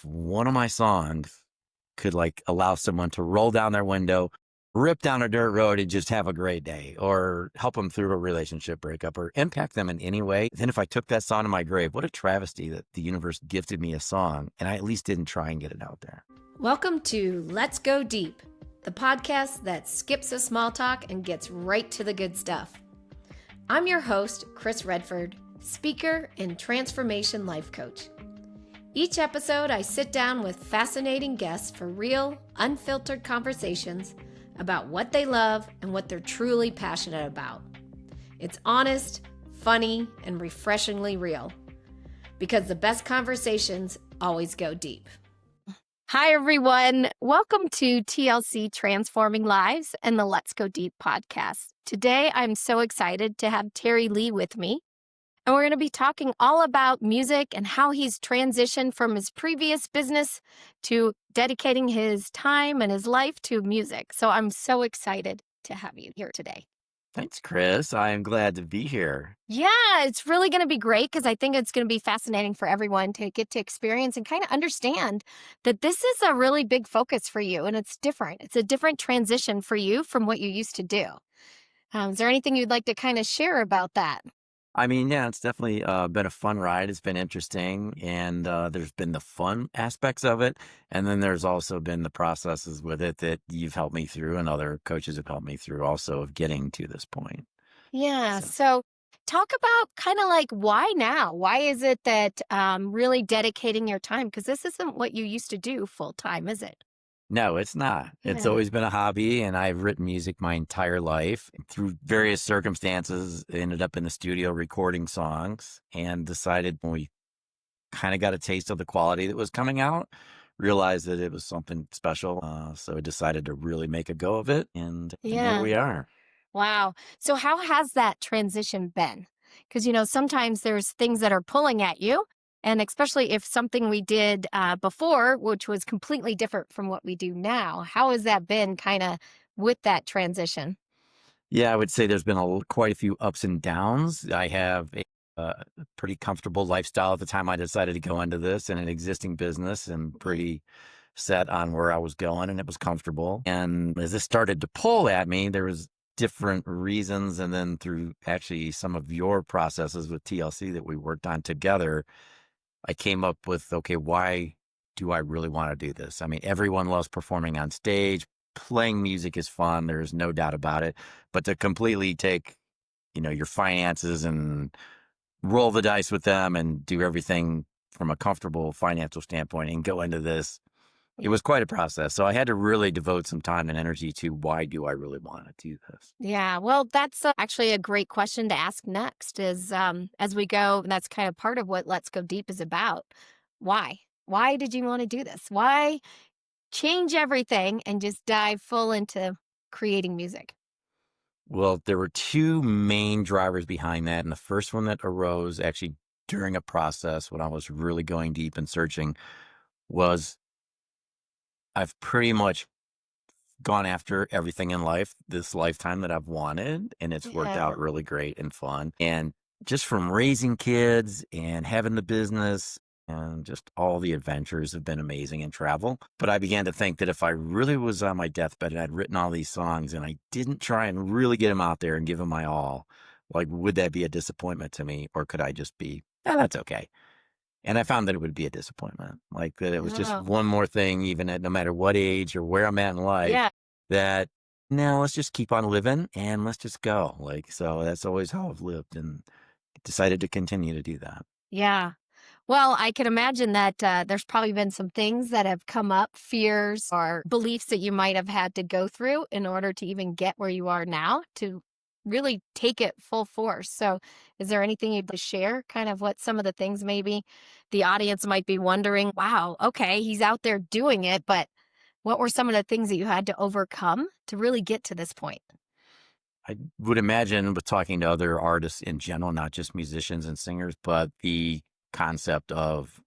if one of my songs could like allow someone to roll down their window, rip down a dirt road and just have a great day, or help them through a relationship breakup, or impact them in any way, then if I took that song to my grave, what a travesty that the universe gifted me a song and I at least didn't try and get it out there. Welcome to Let's Go Deep, the podcast that skips the small talk and gets right to the good stuff. I'm your host, Cris Redford, speaker and transformation life coach. Each episode, I sit down with fascinating guests for real, unfiltered conversations about what they love and what they're truly passionate about. It's honest, funny, and refreshingly real, because the best conversations always go deep. Hi, everyone. Welcome to TLC Transforming Lives and the Let's Go Deep podcast. Today, I'm so excited to have Terry Lee with me, and we're going to be talking all about music and how he's transitioned from his previous business to dedicating his time and his life to music. So I'm so excited to have you here today. Thanks, Chris. I am glad to be here. Yeah, it's really going to be great because I think it's going to be fascinating for everyone to get to experience and kind of understand that this is a really big focus for you and it's different. It's a different transition for you from what you used to do. Is there anything you'd like to kind of share about that? I mean, yeah, it's definitely been a fun ride. It's been interesting, and there's been the fun aspects of it, and then there's also been the processes with it that you've helped me through, and other coaches have helped me through also of getting to this point. Yeah, so talk about kind of like why now? Why is it that really dedicating your time? Because this isn't what you used to do full time, is it? No, it's not. It's Yeah. always been a hobby, and I've written music my entire life. Through various circumstances, ended up in the studio recording songs, and decided when we kind of got a taste of the quality that was coming out, realized that it was something special. So I decided to really make a go of it, and here we are. Wow. So how has that transition been? Because, sometimes there's things that are pulling at you. And especially if something we did before, which was completely different from what we do now, how has that been kind of with that transition? Yeah, I would say there's been quite a few ups and downs. I have a pretty comfortable lifestyle at the time I decided to go into this, and an existing business, and pretty set on where I was going, and it was comfortable. And as this started to pull at me, there was different reasons. And then through actually some of your processes with TLC that we worked on together, I came up with, okay, why do I really want to do this? I mean, everyone loves performing on stage. Playing music is fun. There's no doubt about it. But to completely take, your finances and roll the dice with them and do everything from a comfortable financial standpoint and go into this, it was quite a process. So I had to really devote some time and energy to why do I really want to do this? Yeah, well, that's actually a great question to ask next is as we go, and that's kind of part of what Let's Go Deep is about. Why? Why did you want to do this? Why change everything and just dive full into creating music? Well, there were two main drivers behind that. And the first one that arose actually during a process when I was really going deep and searching was I've pretty much gone after everything in life this lifetime that I've wanted, and it's worked out really great and fun. And just from raising kids and having the business and just all the adventures have been amazing, and travel. But I began to think that if I really was on my deathbed and I'd written all these songs and I didn't try and really get them out there and give them my all, like, would that be a disappointment to me? Or could I just be, that's okay. And I found that it would be a disappointment, like that it was just one more thing, even at no matter what age or where I'm at in life, that no, let's just keep on living and let's just go. Like, so that's always how I've lived, and decided to continue to do that. Yeah. Well, I can imagine that there's probably been some things that have come up, fears or beliefs that you might have had to go through in order to even get where you are now to really take it full force. So is there anything you'd like to share, kind of what some of the things maybe the audience might be wondering, wow, okay, he's out there doing it, but what were some of the things that you had to overcome to really get to this point? I would imagine, with talking to other artists in general, not just musicians and singers, but the concept of,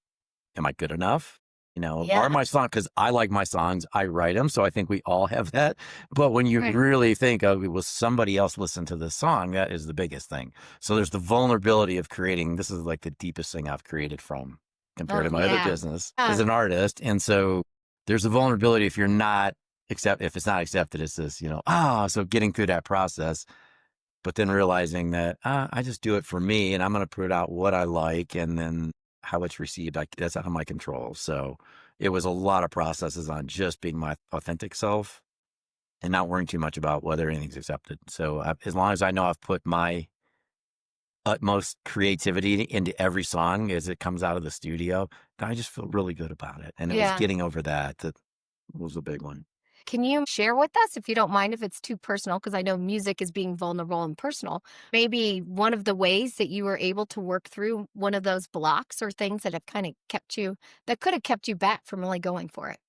am I good enough? Are my songs, because I like my songs, I write them. So I think we all have that. But when you really think of, will somebody else listen to this song? That is the biggest thing. So there's the vulnerability of creating. This is like the deepest thing I've created from compared Oh, to my other yeah. business as an artist. And so there's a vulnerability if you're not if it's not accepted, it's this, so getting through that process, but then realizing that I just do it for me and I'm going to put out what I like, and then how it's received, that's out of my control. So it was a lot of processes on just being my authentic self and not worrying too much about whether anything's accepted. So as long as I know I've put my utmost creativity into every song as it comes out of the studio, I just feel really good about it. And it was Yeah. getting over that was a big one. Can you share with us, if you don't mind, if it's too personal, because I know music is being vulnerable and personal, maybe one of the ways that you were able to work through one of those blocks or things that have kind of that could have kept you back from really going for it?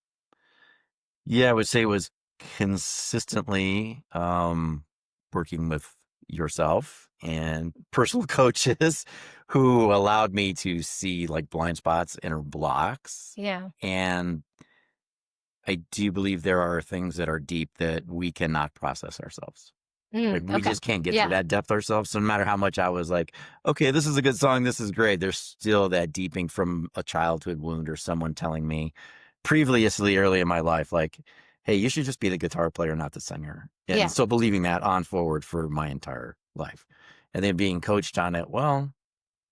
Yeah, I would say it was consistently working with yourself and personal coaches who allowed me to see like blind spots and blocks. Yeah. And I do believe there are things that are deep that we cannot process ourselves. Like, we Okay. just can't get to Yeah. that depth ourselves. So no matter how much I was like, okay, this is a good song, this is great, there's still that deeping from a childhood wound or someone telling me previously early in my life, like, hey, you should just be the guitar player, not the singer. And Yeah. so believing that on forward for my entire life. And then being coached on it, well,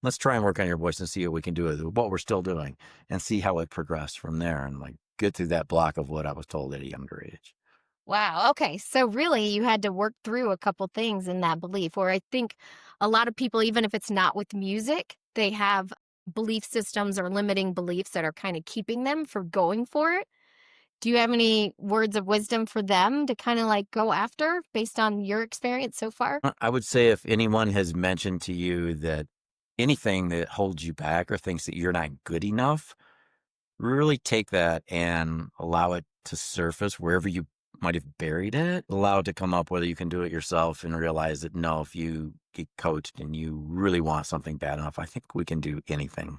let's try and work on your voice and see what we can do with what we're still doing and see how it progressed from there, and like get through that block of what I was told at a younger age. Wow. Okay. So really, you had to work through a couple things in that belief. Or I think a lot of people, even if it's not with music, they have belief systems or limiting beliefs that are kind of keeping them from going for it. Do you have any words of wisdom for them to kind of like go after based on your experience so far? I would say if anyone has mentioned to you that anything that holds you back or thinks that you're not good enough, really take that and allow it to surface wherever you might have buried it. Allow it to come up, whether you can do it yourself, and realize that no, if you get coached and you really want something bad enough, I think we can do anything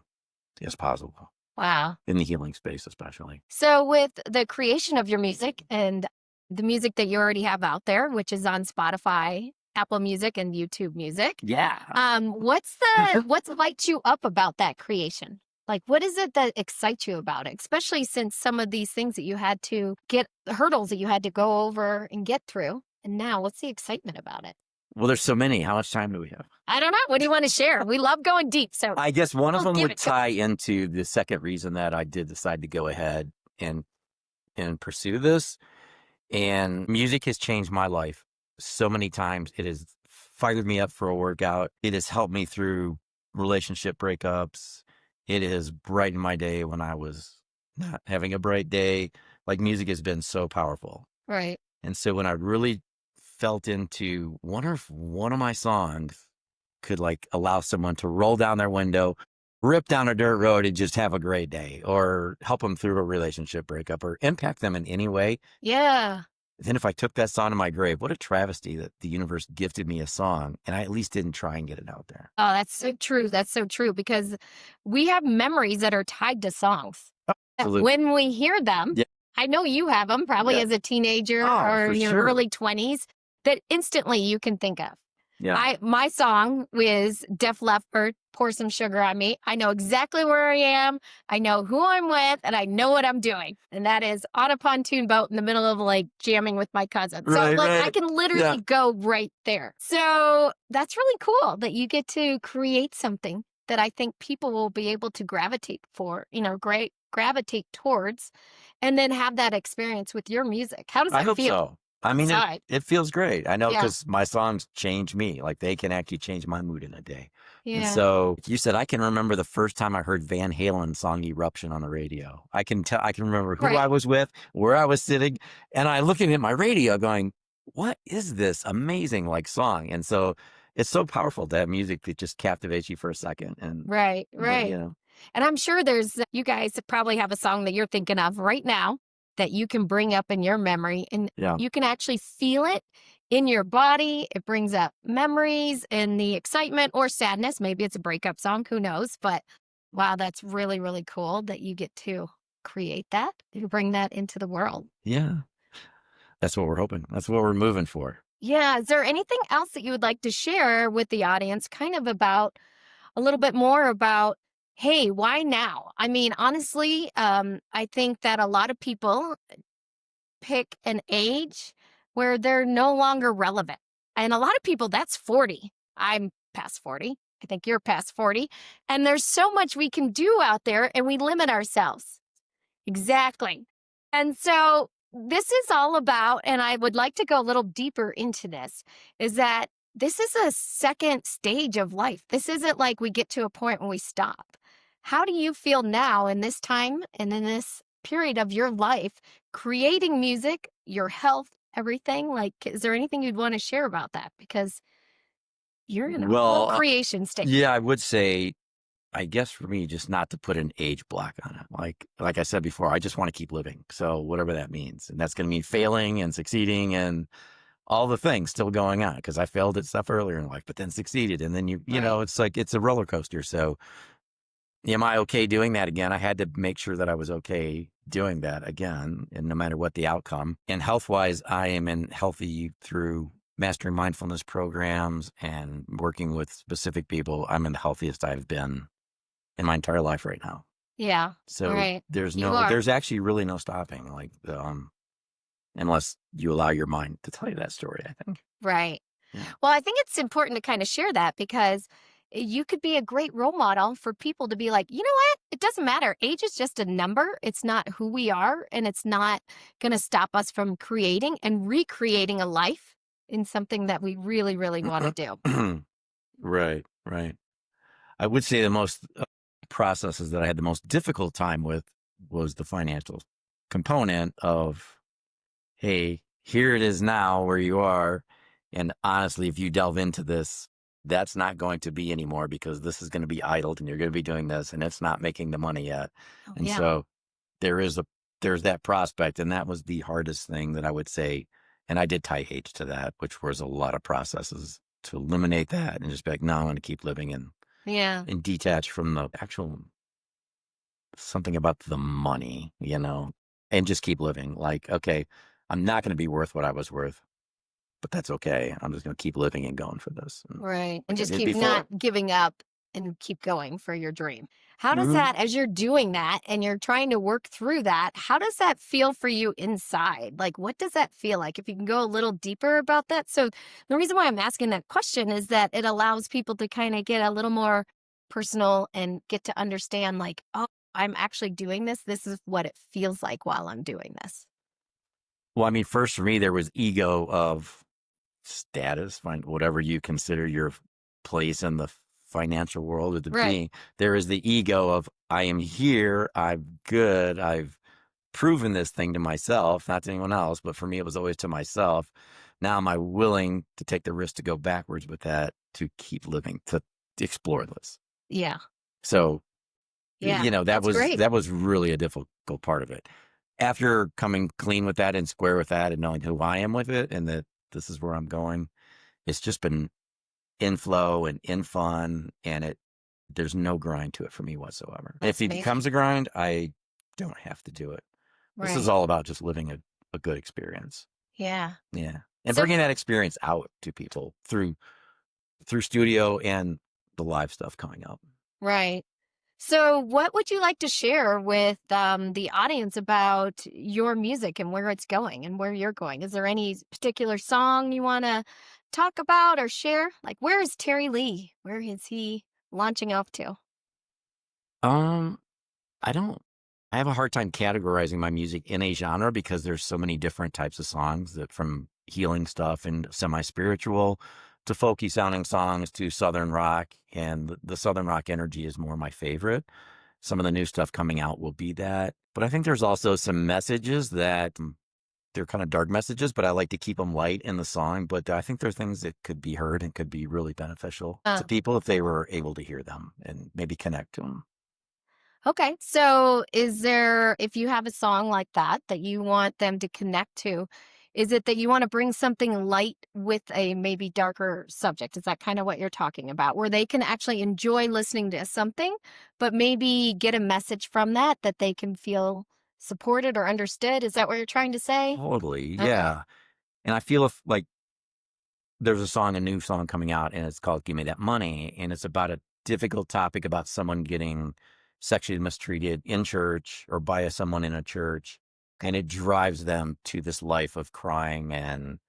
as possible Wow. in the healing space, especially. So, with the creation of your music and the music that you already have out there, which is on Spotify, Apple Music, and YouTube Music, Yeah. what's lights you up about that creation? Like, what is it that excites you about it? Especially since some of these things that you had to get, the hurdles that you had to go over and get through, and now what's the excitement about it? Well, there's so many. How much time do we have? I don't know. What do you want to share? We love going deep, so I guess one of we'll them give would it to tie into the second reason that I did decide to go ahead and pursue this. And music has changed my life so many times. It has fired me up for a workout. It has helped me through relationship breakups. It has brightened my day when I was not having a bright day. Like, music has been so powerful. right. And so when I really felt into wonder if one of my songs could like allow someone to roll down their window, rip down a dirt road and just have a great day, or help them through a relationship breakup, or impact them in any way. Yeah. Then if I took that song to my grave, what a travesty that the universe gifted me a song and I at least didn't try and get it out there. Oh, that's so true. That's so true because we have memories that are tied to songs. Absolutely. When we hear them, Yeah. I know you have them probably Yeah. as a teenager Oh, or for in your sure. early 20s that instantly you can think of. Yeah. My song was Def Leppard, Pour Some Sugar on Me. I know exactly where I am. I know who I'm with, and I know what I'm doing. And that is on a pontoon boat in the middle of a lake jamming with my cousin. So Right, like I right. can literally Yeah. go right there. So that's really cool that you get to create something that I think people will be able to gravitate for, gravitate towards, and then have that experience with your music. How does I that hope feel so. I mean, inside? it feels great. I know, Yeah. because my songs change me. Like, they can actually change my mood in a day. And Yeah. so you said, I can remember the first time I heard Van Halen's song Eruption on the radio. I can remember who Right. I was with, where I was sitting, and I looking at my radio going, what is this amazing like song? And so it's so powerful to have music that just captivates you for a second. And Right. but Right. And I'm sure you guys probably have a song that you're thinking of right now that you can bring up in your memory and yeah. you can actually feel it in your body. It brings up memories and the excitement or sadness. Maybe it's a breakup song, who knows? But wow, that's really, really cool that you get to create that. You bring that into the world. Yeah. That's what we're hoping. That's what we're moving for. Yeah. Is there anything else that you would like to share with the audience, kind of about a little bit more about hey, why now? I mean, honestly, I think that a lot of people pick an age where they're no longer relevant. And a lot of people, that's 40. I'm past 40. I think you're past 40. And there's so much we can do out there, and we limit ourselves. Exactly. And so this is all about, and I would like to go a little deeper into this, is that this is a second stage of life. This isn't like we get to a point when we stop. How do you feel now in this time and in this period of your life, creating music, your health, everything? Like, is there anything you'd want to share about that? Because you're in a whole Well, creation stage. yeah, I would say, I guess for me, just not to put an age block on it. Like I said before, I just want to keep living. So whatever that means, and that's going to mean failing and succeeding and all the things still going on, because I failed at stuff earlier in life, but then succeeded, and then Right. it's like it's a roller coaster. So am I okay doing that again? I had to make sure that I was okay doing that again, and no matter what the outcome. And health wise, I am in healthy through mastering mindfulness programs and working with specific people. I'm in the healthiest I've been in my entire life right now. Yeah. So Right. You are. there's actually really no stopping, unless you allow your mind to tell you that story, I think. Right. Yeah. Well, I think it's important to kind of share that because you could be a great role model for people to be like, you know what? It doesn't matter. Age is just a number. It's not who we are, and it's not going to stop us from creating and recreating a life in something that we really, really want to do. Right, right. I would say the most processes that I had the most difficult time with was the financial component of, hey, here it is now where you are. And honestly, if you delve into this, that's not going to be anymore, because this is going to be idled and you're going to be doing this and it's not making the money yet. Oh, And yeah. so there's that prospect. And that was the hardest thing that I would say. And I did tie age to that, which was a lot of processes to eliminate that and just be like, no, I'm going to keep living Yeah. and detach from the actual something about the money, and just keep living. Like, okay, I'm not going to be worth what I was worth, but that's okay. I'm just going to keep living and going for this. And Right. And like I just did keep before. not giving up and keep going for your dream. How does Mhm. that, as you're doing that and you're trying to work through that, how does that feel for you inside? Like, what does that feel like? If you can go a little deeper about that. So, the reason why I'm asking that question is that it allows people to kind of get a little more personal and get to understand, like, oh, I'm actually doing this. This is what it feels like while I'm doing this. Well, I mean, first for me, there was ego of status, find whatever you consider your place in the financial world or to Right. be. There is the ego of, I am here. I'm good. I've proven this thing to myself, not to anyone else, but for me, it was always to myself. Now, am I willing to take the risk to go backwards with that, to keep living, to explore this? Yeah. So, Yeah. that That's was great. really a difficult part of it. After coming clean with that and square with that and knowing who I am with it and that this is where I'm going, it's just been in flow and in fun, and there's no grind to it for me whatsoever. If That's it amazing. becomes a grind, I don't have to do it. This is Right. all about just living a good experience. Yeah. Yeah. And So, bringing that experience out to people through studio and the live stuff coming up. right. So, what would you like to share with the audience about your music and where it's going and where you're going? Is there any particular song you want to talk about or share? Like, where is Terry Lee? Where is he launching off to? Um, I don't I have a hard time categorizing my music in a genre, because there's so many different types of songs, that from healing stuff and semi-spiritual to folky sounding songs to southern rock, and the southern rock energy is more my favorite. Some of the new stuff coming out will be that. But I think there's also some messages that they're kind of dark messages, but I like to keep them light in the song. But I think there are things that could be heard and could be really beneficial to Uh, people if they were able to hear them and maybe connect to them. okay. So, is there, if you have a song like that that you want them to connect to, is it that you want to bring something light with a maybe darker subject? Is that kind of what you're talking about? Where they can actually enjoy listening to something, but maybe get a message from that that they can feel supported or understood? Is that what you're trying to say? Totally. Okay. Yeah. And I feel if like there's a new song coming out, and it's called Give Me That Money. And it's about difficult topic about someone getting sexually mistreated in church or by someone in a church, and it drives them to this life of crying and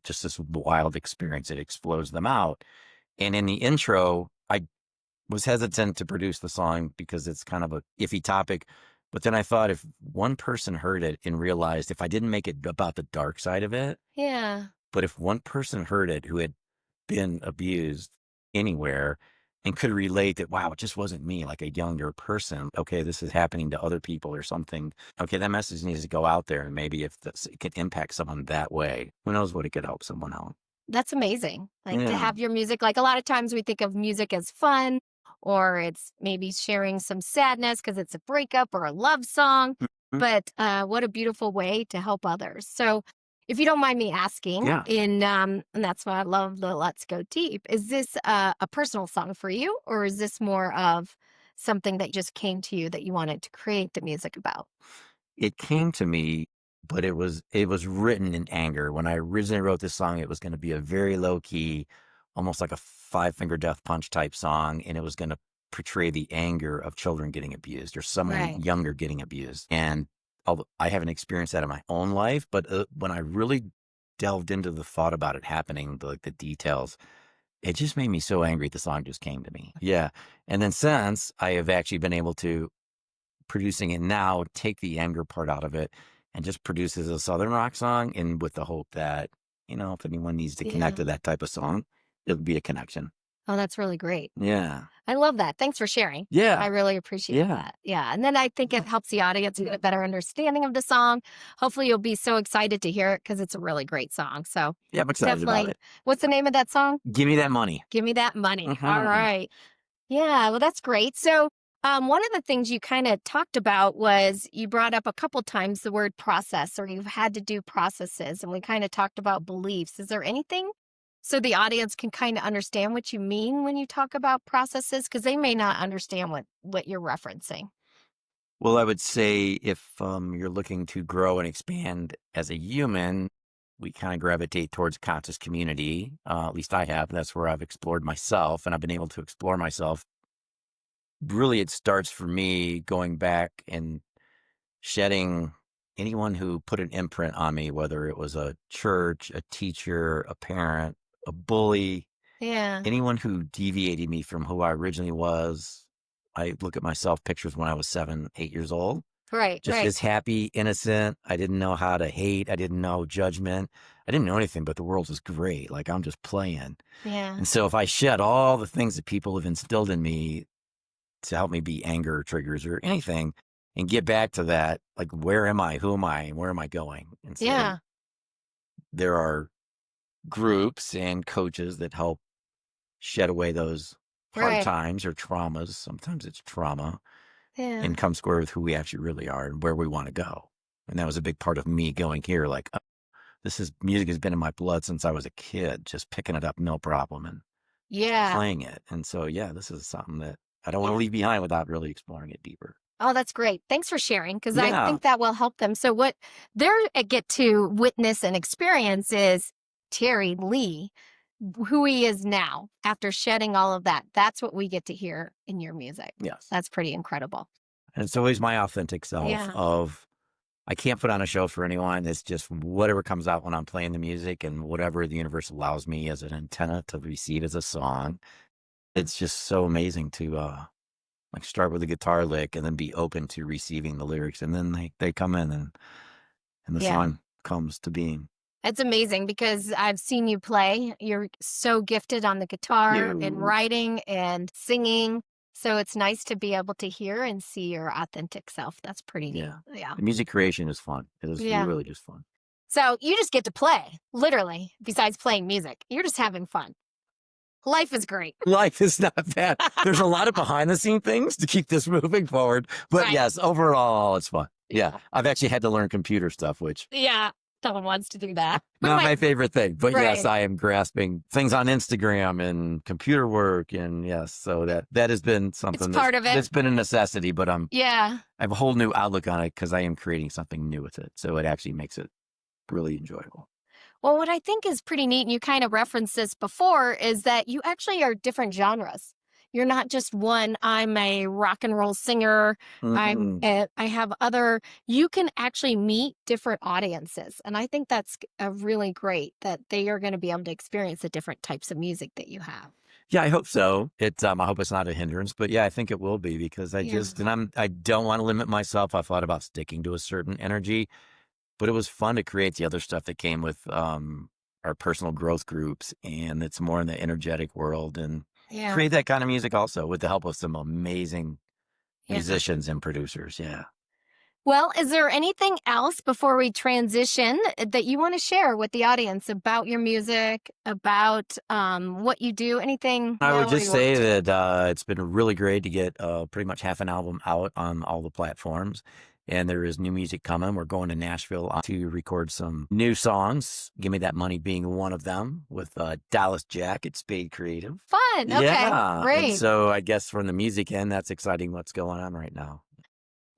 just this wild experience. It explodes them out. And in the intro, I was hesitant to produce the song because it's kind of a iffy topic. But then I thought if one person heard it and realized if I didn't make it about the dark side of it, Yeah. but if one person heard it who had been abused anywhere and could relate that, wow, it just wasn't me, like a younger person. Okay, this is happening to other people or something. Okay, that message needs to go out there. And maybe if it could impact someone that way, who knows what it could help someone out. That's amazing. Like to Yeah. have your music, like a lot of times we think of music as fun or it's maybe sharing some sadness because it's a breakup or a love song. Mhm. But what a beautiful way to help others. So, if you don't mind me asking, Yeah. and that's why I love the Let's Go Deep, is this a personal song for you, or is this more of something that just came to you that you wanted to create the music about? It came to me, but it was written in anger. When I originally wrote this song, it was going to be a very low key, almost like a Five Finger Death Punch type song, and it was going to portray the anger of children getting abused or someone Right. younger getting abused. And although I haven't experienced that in my own life, but when I really delved into the thought about it happening, the details, it just made me so angry. The song just came to me. Yeah, and then since I have actually been able to producing it now, take the anger part out of it and just produce as a Southern rock song. And with the hope that, if anyone needs to connect Yeah. to that type of song, it'll be a connection. Oh, that's really great. Yeah. I love that. Thanks for sharing. I Yeah. really appreciate Yeah. that. Yeah. And then I think it helps the audience get a better understanding of the song. Hopefully, you'll be so excited to hear it because it's a really great song. So, Yeah. I'm excited about definitely, it. what's the name of that song? Give me that money. Give Me That Money. All Mhm. right. Yeah. Well, that's great. So, one of the things you kind of talked about was you brought up a couple times the word process, or you've had to do processes, and we kind of talked about beliefs. Is there anything so the audience can kind of understand what you mean when you talk about processes? Because they may not understand what you're referencing. Well, I would say if you're looking to grow and expand as a human, we kind of gravitate towards conscious community. At least I have. That's where I've explored myself, and I've been able to explore myself. Really, it starts for me going back and shedding anyone who put an imprint on me, whether it was a church, a teacher, a parent, a bully, Yeah. anyone who deviated me from who I originally was. I look at myself pictures when I was 7, 8 years old, Right. just Right. as happy, innocent. I didn't know how to hate. I didn't know judgment. I didn't know anything, but the world was great. Like I'm just playing. Yeah. And so if I shed all the things that people have instilled in me to help me be anger triggers or anything and get back to that, like, where am I? Who am I? And where am I going? And so Yeah. there are groups and coaches that help shed away those hard Right. times or traumas. Sometimes it's trauma Yeah. and come square with who we actually really are and where we want to go. And that was a big part of me going here. Like, music has been in my blood since I was a kid, just picking it up, no problem, and Yeah. playing it. And so, yeah, this is something that I don't want to Yeah. leave behind without really exploring it deeper. Oh, that's great. Thanks for sharing because I Yeah. think that will help them. So, what they're get to witness and experience is Terry Lee, who he is now after shedding all of that. That's what we get to hear in your music. Yes. That's pretty incredible. And it's always my authentic self Yeah. of I can't put on a show for anyone. It's just whatever comes out when I'm playing the music and whatever the universe allows me as an antenna to receive as a song. It's just so amazing to like start with a guitar lick and then be open to receiving the lyrics. And then they come in and the Yeah. song comes to being. It's amazing because I've seen you play. You're so gifted on the guitar and You. writing and singing. So it's nice to be able to hear and see your authentic self. That's pretty neat. Yeah. Yeah. The music creation is fun. It is Yeah. really just fun. So you just get to play, literally, besides playing music. You're just having fun. Life is great. Life is not bad. There's a lot of behind the scene things to keep this moving forward. But Right. yes, overall, it's fun. Yeah. Yeah. I've actually had to learn computer stuff, which Yeah. No one wants to do that. But not my favorite thing. But yes, Right. I am grasping things on Instagram and computer work. And yes, so that has been something part of it. that's been a necessity, but Yeah. I have a whole new outlook on it because I am creating something new with it. So it actually makes it really enjoyable. Well, what I think is pretty neat, and you kind of referenced this before, is that you actually are different genres. you're not just one, I'm a rock and roll singer. Mm-mm. I have other, you can actually meet different audiences. And I think that's a really great that they are going to be able to experience the different types of music that you have. Yeah, I hope so. I hope it's not a hindrance, but yeah, I think it will be because Yeah. I don't want to limit myself. I thought about sticking to a certain energy, but it was fun to create the other stuff that came with our personal growth groups, and it's more in the energetic world and Yeah. create that kind of music also with the help of some amazing Yeah. musicians and producers. Yeah. Well, is there anything else before we transition that you want to share with the audience about your music, about what you do? Anything? I would What do just you want say to? that it's been really great to get pretty much half an album out on all the platforms. And there is new music coming. We're going to Nashville to record some new songs. Give Me That Money being one of them with Dallas Jack at Spade Creative. Fun. Okay. Yeah. And Great. so I guess from the music end, that's exciting what's going on right now.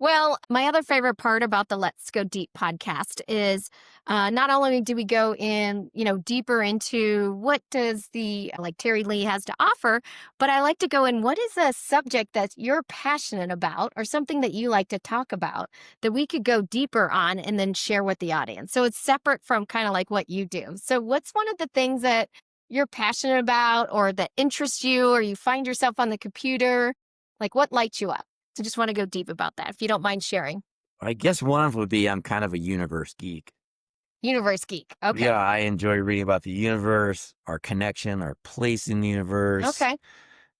Well, my other favorite part about the Let's Go Deep podcast is not only do we go in, deeper into what does the like Terry Lee has to offer, but I like to go in what is a subject that you're passionate about or something that you like to talk about that we could go deeper on and then share with the audience. So it's separate from kind of like what you do. So what's one of the things that you're passionate about or that interests you or you find yourself on the computer? Like what lights you up? So just want to go deep about that, if you don't mind sharing. I guess one would be I'm kind of a universe geek. Universe geek. Okay. Yeah, I enjoy reading about the universe, our connection, our place in the universe. Okay.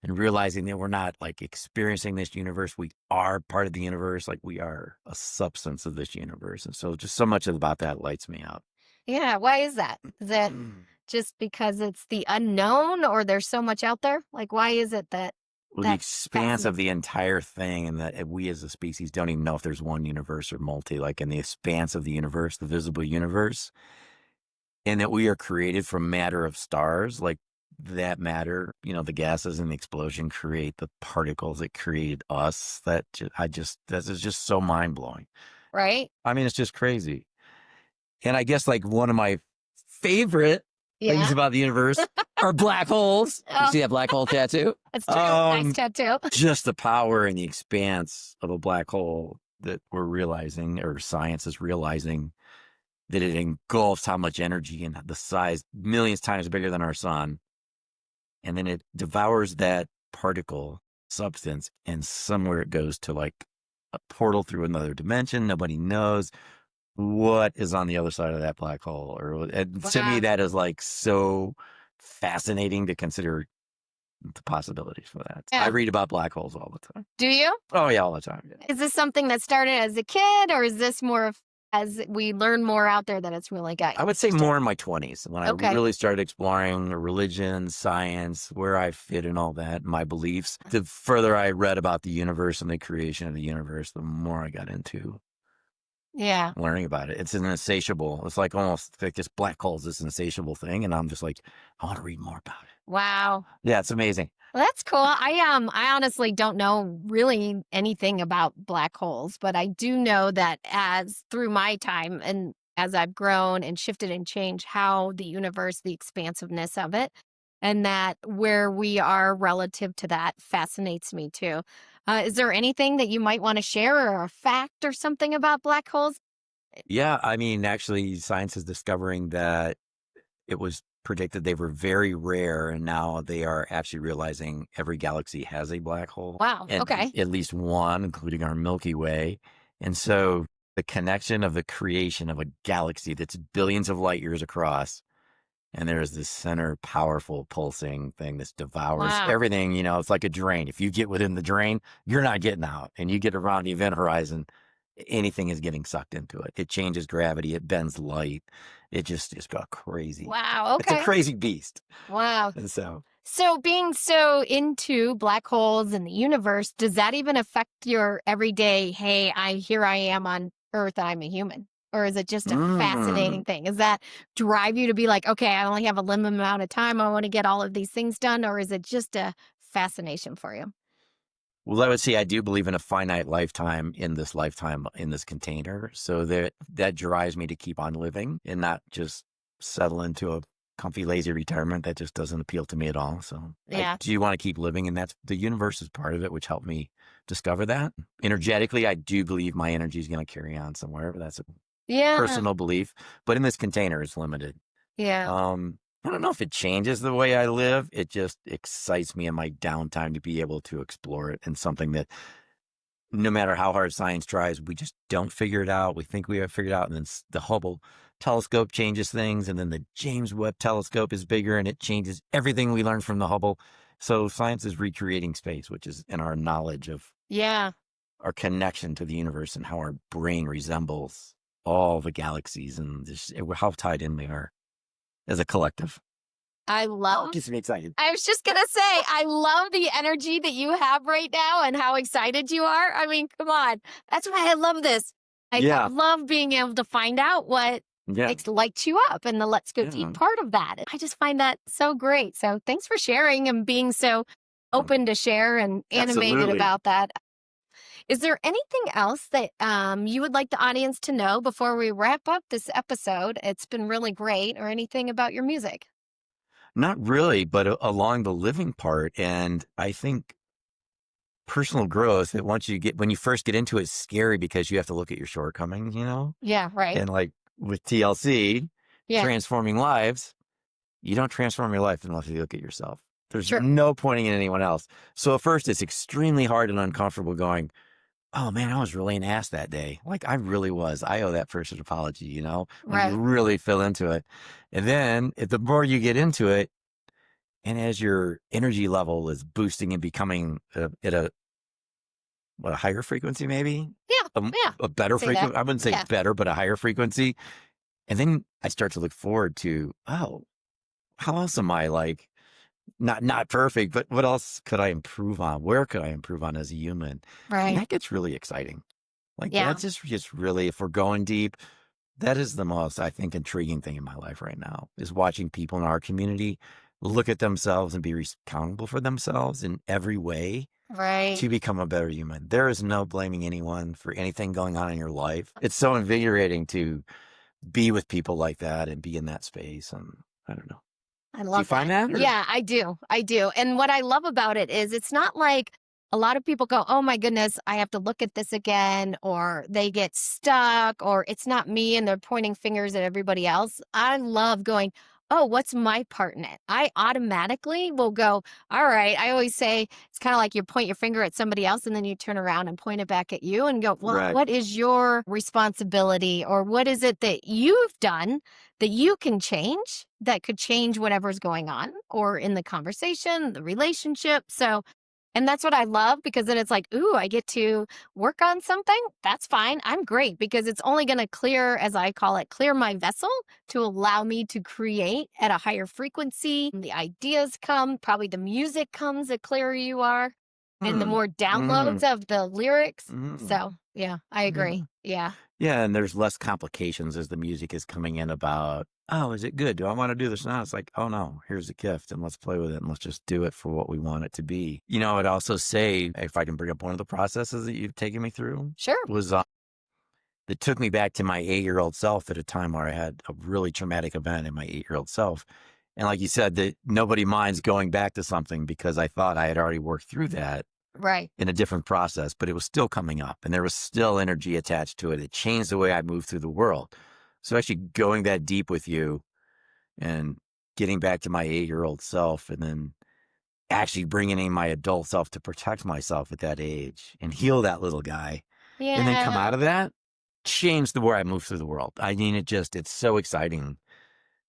And realizing that we're not like experiencing this universe, we are part of the universe, like we are a substance of this universe. And so just so much about that lights me up. Yeah. Why is that? Is that just because it's the unknown or there's so much out there? Like, why is it that Well, the expanse of the entire thing, and that we as a species don't even know if there's one universe or multi, like in the expanse of the universe, the visible universe, and that we are created from matter of stars, like that matter, the gases in the explosion create the particles that created us. This is just so mind blowing. right? I mean, it's just crazy. And I guess like one of my favorite things about the universe are black holes. You see that black hole tattoo? That's true. Nice tattoo. Just the power and the expanse of a black hole that we're realizing, or science is realizing, that it engulfs how much energy and the size millions times bigger than our sun. And then it devours that particle substance, and somewhere it goes to like a portal through another dimension. Nobody knows what is on the other side of that black hole. And to me, that is like so fascinating to consider the possibilities for that. Yeah. I read about black holes all the time. Do you? Oh, yeah, all the time. Yeah. Is this something that started as a kid or is this more of as we learn more out there that it's really got? I would say more in my 20s when I Okay. really started exploring religion, science, where I fit in all that, my beliefs. The further I read about the universe and the creation of the universe, the more I got into learning about it. It's it's like almost like this black hole is this insatiable thing. And I'm just like, I want to read more about it. Wow. Yeah, it's amazing. Well, that's cool. I honestly don't know really anything about black holes, but I do know that as through my time and as I've grown and shifted and changed how the universe, the expansiveness of it, and that where we are relative to that fascinates me too. Is there anything that you might want to share or a fact or something about black holes? Yeah, I mean, actually, science is discovering that it was predicted they were very rare, and now they are actually realizing every galaxy has a black hole. Wow. And Okay. at least one, including our Milky Way. And so the connection of the creation of a galaxy that's billions of light years across, and there is this center powerful pulsing thing that devours everything. It's like a drain. If you get within the drain, you're not getting out. And you get around the event horizon, anything is getting sucked into it. It changes gravity. It bends light. It just got crazy. Wow. Okay. It's a crazy beast. Wow. And so being so into black holes and the universe, does that even affect your everyday, hey, here I am on Earth, I'm a human? Or is it just a fascinating thing? Does that drive you to be like, okay, I only have a limited amount of time. I want to get all of these things done. Or is it just a fascination for you? Well, I would say I do believe in a finite lifetime in this container. So that drives me to keep on living and not just settle into a comfy, lazy retirement. That just doesn't appeal to me at all. So I Yeah. do want to keep living, and that's the universe is part of it, which helped me discover that. Energetically, I do believe my energy is going to carry on somewhere, but that's a Yeah. personal belief. But in this container, it's limited. Yeah. I don't know if it changes the way I live. It just excites me in my downtime to be able to explore it, and something that no matter how hard science tries, we just don't figure it out. We think we have figured out, and then the Hubble telescope changes things, and then the James Webb telescope is bigger, and it changes everything we learned from the Hubble. So science is recreating space, which is in our knowledge of Yeah. our connection to the universe and how our brain resembles all the galaxies and just how tied in we are as a collective. I Oh, love it gets me excited. I was just gonna say, I love the energy that you have right now and how excited you are. I mean, come on. That's why I love this. I Yeah. love being able to find out what Yeah. lights you up and the let's go deep Yeah. part of that. I just find that so great. So thanks for sharing and being so open to share and animated Absolutely. about that. Is there anything else that you would like the audience to know before we wrap up this episode? It's been really great, or anything about your music? Not really, but along the living part. And I think personal growth, that when you first get into it, it's scary because you have to look at your shortcomings, Yeah, right. and like with TLC, Yeah, transforming lives, you don't transform your life unless you look at yourself. There's sure. no pointing at anyone else. So at first it's extremely hard and uncomfortable going, oh man, I was really an ass that day. Like I really was. I owe that person an apology, when you Right. really feel into it. And then the more you get into it, and as your energy level is boosting and becoming at a higher frequency, maybe Yeah, yeah. a better Say that. frequency. I wouldn't say Yeah, better, but a higher frequency. And then I start to look forward to, oh, how else am I like not perfect, but what else could I improve on? Where could I improve on as a human? And right. that gets really exciting. Like Yeah, that's just really, if we're going deep, that is the most, I think, intriguing thing in my life right now is watching people in our community look at themselves and be accountable for themselves in every way right. to become a better human. There is no blaming anyone for anything going on in your life. It's so invigorating to be with people like that and be in that space. And I don't know. I Do you love find that. that? Or? Yeah, I do. I do. And what I love about it is it's not like a lot of people go, oh my goodness, I have to look at this again, or they get stuck, or it's not me and they're pointing fingers at everybody else. I love going, oh, what's my part in it? I automatically will go, all right. I always say it's kind of like you point your finger at somebody else and then you turn around and point it back at you and go, well, Right. what is your responsibility, or what is it that you've done that you can change that could change whatever's going on or in the conversation, the relationship. So, and that's what I love, because then it's like, ooh, I get to work on something. That's fine. I'm great, because it's only going to clear, as I call it, clear my vessel to allow me to create at a higher frequency. The ideas come, probably the music comes the clearer you are, and the Hmm. more downloads Mm-hmm. of the lyrics. Mm-hmm. So, yeah, I Yeah. agree. Yeah. Yeah. And there's less complications as the music is coming in about, oh, is it good? Do I want to do this now? It's like, oh no, here's a gift and let's play with it and let's just do it for what we want it to be. I'd also say, if I can bring up one of the processes that you've taken me through, Sure. was that took me back to my 8-year-old self at a time where I had a really traumatic event in my 8-year-old self. And like you said, that nobody minds going back to something because I thought I had already worked through that Right. in a different process, but it was still coming up and there was still energy attached to it. It changed the way I moved through the world. So actually going that deep with you and getting back to my 8-year-old self, and then actually bringing in my adult self to protect myself at that age and heal that little guy, and then come Yeah. out of that, changed the way I move through the world. I mean, it's so exciting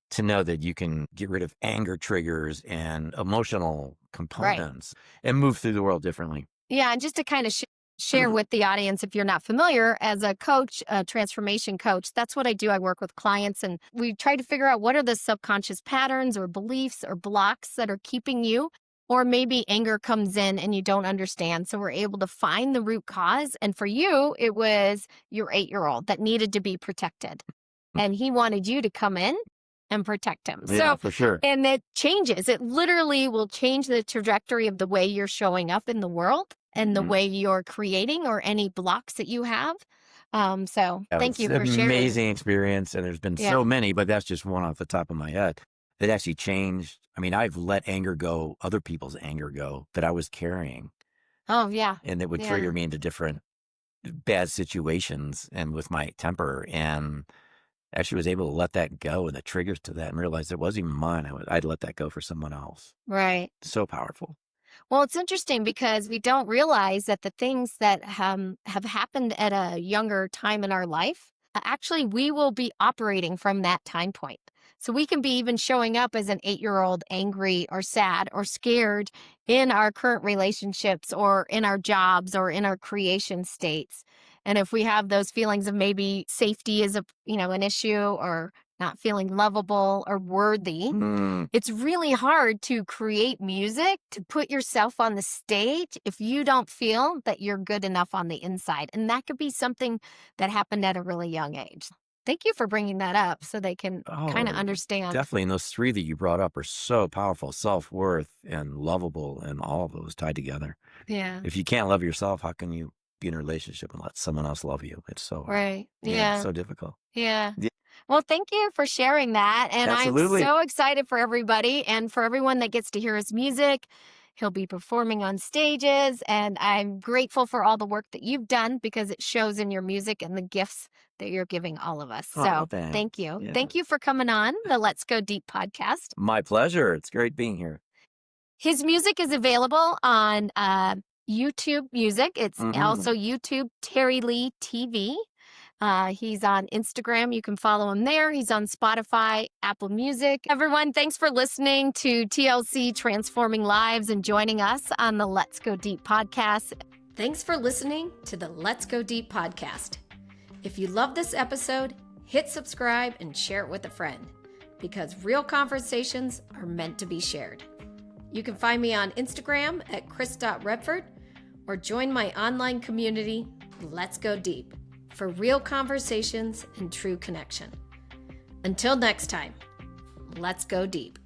to know that you can get rid of anger triggers and emotional Right. components and move through the world differently. Yeah, and just to kind of share with the audience, if you're not familiar, as a coach, a transformation coach, that's what I do. I work with clients and we try to figure out what are the subconscious patterns or beliefs or blocks that are keeping you, or maybe anger comes in and you don't understand. So we're able to find the root cause. And for you, it was your 8-year-old that needed to be protected. And he wanted you to come in and protect him. Yeah, So, for sure. and it changes. It literally will change the trajectory of the way you're showing up in the world and the Mhm. way you're creating, or any blocks that you have. So Yeah, thank it's you an for sharing. amazing experience, and there's been Yeah. so many, but that's just one off the top of my head. It actually changed. I mean, I've let anger go, other people's anger go that I was carrying, Oh, yeah. and it would trigger Yeah. me into different bad situations and with my temper, and actually was able to let that go and the triggers to that and realize it wasn't even mine. I'd let that go for someone else. Right. So powerful. Well, it's interesting because we don't realize that the things that have happened at a younger time in our life, actually, we will be operating from that time point. So we can be even showing up as an 8-year-old angry or sad or scared in our current relationships or in our jobs or in our creation states. And if we have those feelings of maybe safety is an issue or not feeling lovable or worthy, Mm. it's really hard to create music, to put yourself on the stage if you don't feel that you're good enough on the inside. And that could be something that happened at a really young age. Thank you for bringing that up so they can kind of Oh, understand. definitely. And those three that you brought up are so powerful: self-worth and lovable, and all of those tied together. Yeah, If you can't love yourself, how can you be in a relationship and let someone else love you? It's so hard. right. Yeah, Yeah, so difficult. yeah. Yeah, Well, thank you for sharing that. And I'm absolutely. so excited for everybody and for everyone that gets to hear his music. He'll be performing on stages, and I'm grateful for all the work that you've done because it shows in your music and the gifts that you're giving all of us. Oh, So thanks. thank you. Yeah. Thank you for coming on the Let's Go Deep podcast. My pleasure. It's great being here. His music is available on YouTube Music. It's Hmm. also YouTube Terry Lee TV. He's on Instagram. You can follow him there. He's on Spotify, Apple Music. Everyone, thanks for listening to TLC Transforming Lives and joining us on the Let's Go Deep podcast. Thanks for listening to the Let's Go Deep podcast. If you love this episode, hit subscribe and share it with a friend because real conversations are meant to be shared. You can find me on Instagram at cris.redford or join my online community, Let's Go Deep, for real conversations and true connection. Until next time, let's go deep.